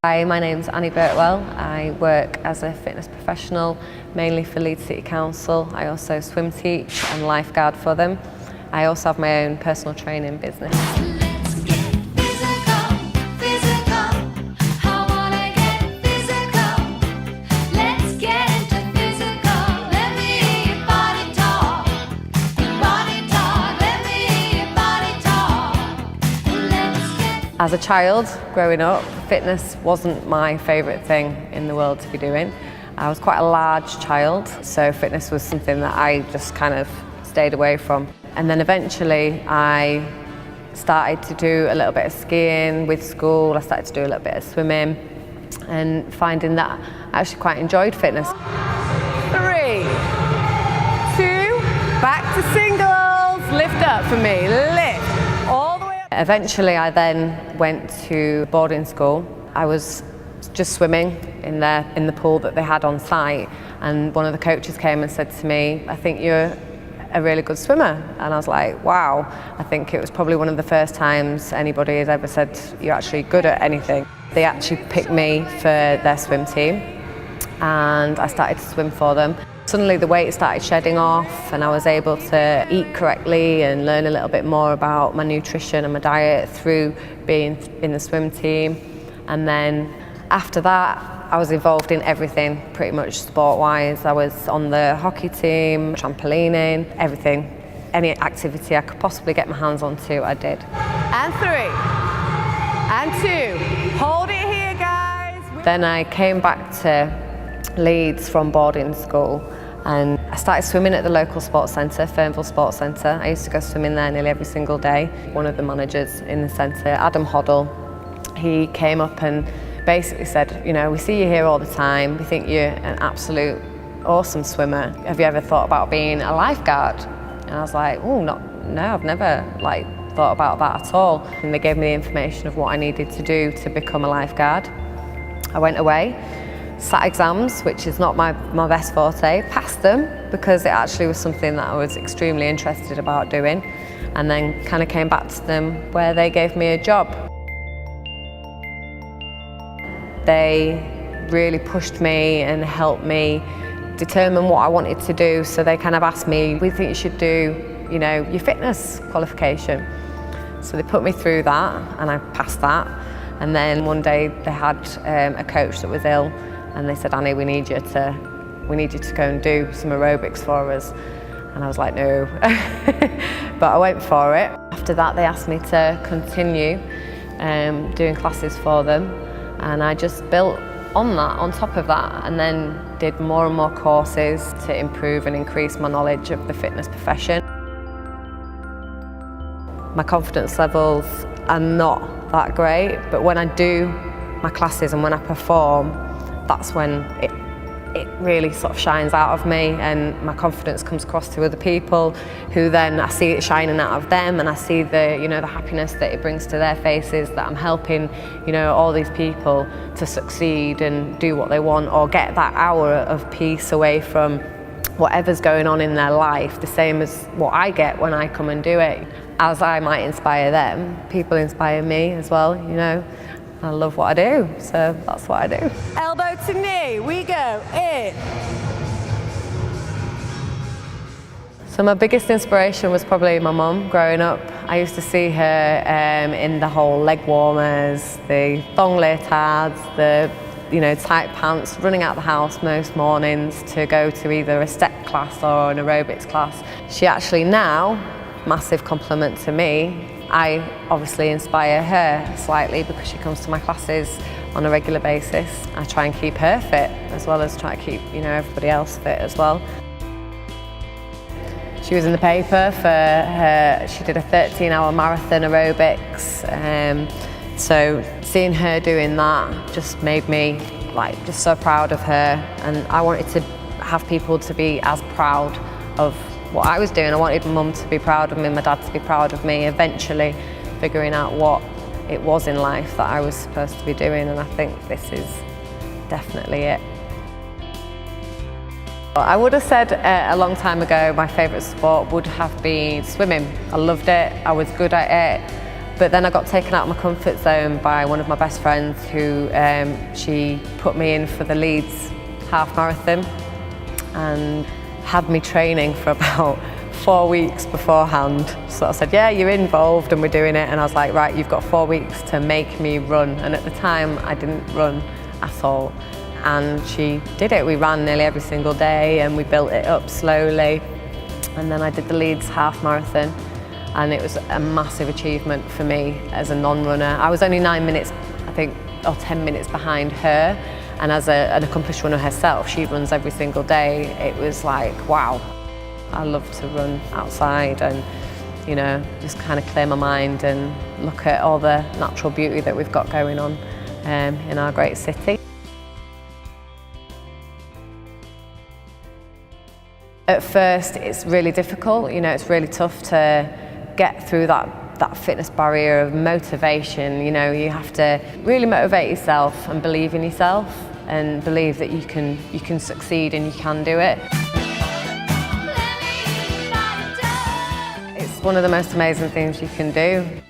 Hi, my name's Annie Birtwell. I work as a fitness professional, mainly for Leeds City Council. I also swim teach and lifeguard for them. I also have my own personal training business. As a child, growing up, fitness wasn't my favourite thing in the world to be doing. I was quite a large child, so fitness was something that I just kind of stayed away from. And then eventually I started to do a little bit of skiing with school. I started to do a little bit of swimming and finding that I actually quite enjoyed fitness. 3, 2, back to singles, lift up for me, lift. Eventually I then went to boarding school. I was just swimming in the pool that they had on site, and one of the coaches came and said to me, "I think you're a really good swimmer." And I was like, wow. I think it was probably one of the first times anybody has ever said you're actually good at anything. They actually picked me for their swim team and I started to swim for them. Suddenly the weight started shedding off and I was able to eat correctly and learn a little bit more about my nutrition and my diet through being in the swim team. And then after that, I was involved in everything, pretty much sport-wise. I was on the hockey team, trampolining, everything. Any activity I could possibly get my hands onto, I did. And 3, and 2. Hold it here, guys. Then I came back to Leeds from boarding school and I started swimming at the local sports centre, Birtwell Sports Centre. I used to go swimming there nearly every single day. One of the managers in the centre, Adam Hoddle, he came up and basically said, you know, we see you here all the time, we think you're an absolute awesome swimmer. Have you ever thought about being a lifeguard? And I was like, oh, no, I've never thought about that at all. And they gave me the information of what I needed to do to become a lifeguard. I went away, sat exams, which is not my best forte, passed them because it actually was something that I was extremely interested about doing, and then kind of came back to them where they gave me a job. They really pushed me and helped me determine what I wanted to do, so they kind of asked me, we think you should do, you know, your fitness qualification. So they put me through that and I passed that, and then one day they had a coach that was ill. And they said, Annie, we need you to go and do some aerobics for us. And I was like, no. But I went for it. After that, they asked me to continue doing classes for them. And I just built on that, on top of that, and then did more and more courses to improve and increase my knowledge of the fitness profession. My confidence levels are not that great, but when I do my classes and when I perform, that's when it really sort of shines out of me and my confidence comes across to other people, who then I see it shining out of them, and I see the, you know, the happiness that it brings to their faces, that I'm helping, you know, all these people to succeed and do what they want, or get that hour of peace away from whatever's going on in their life, the same as what I get when I come and do it. As I might inspire them, people inspire me as well, you know. I love what I do, so that's what I do. Elbow to knee, we go in. So my biggest inspiration was probably my mum growing up. I used to see her in the whole leg warmers, the thong leotards, the tight pants, running out the house most mornings to go to either a step class or an aerobics class. She actually now, massive compliment to me, I obviously inspire her slightly because she comes to my classes on a regular basis. I try and keep her fit as well as try to keep, you know, everybody else fit as well. She was in the paper for her, she did a 13-hour marathon aerobics. So seeing her doing that just made me just so proud of her, and I wanted to have people to be as proud of what I was doing. I wanted my mum to be proud of me, my dad to be proud of me, eventually figuring out what it was in life that I was supposed to be doing, and I think this is definitely it. I would have said a long time ago my favourite sport would have been swimming. I loved it, I was good at it, But then I got taken out of my comfort zone by one of my best friends who she put me in for the Leeds half marathon and had me training for about 4 weeks beforehand. So I said, yeah, you're involved and we're doing it. And I was like, right, you've got 4 weeks to make me run. And at the time, I didn't run at all. And she did it. We ran nearly every single day and we built it up slowly. And then I did the Leeds half marathon. And it was a massive achievement for me as a non-runner. I was only 9 minutes, I think, or 10 minutes behind her. And as an accomplished runner herself, she runs every single day. It was like, wow. I love to run outside and, you know, just kind of clear my mind and look at all the natural beauty that we've got going on in our great city. At first, it's really difficult. You know, it's really tough to get through that fitness barrier of motivation. You know, you have to really motivate yourself and believe in yourself and believe that you can succeed and you can do it. It's one of the most amazing things you can do.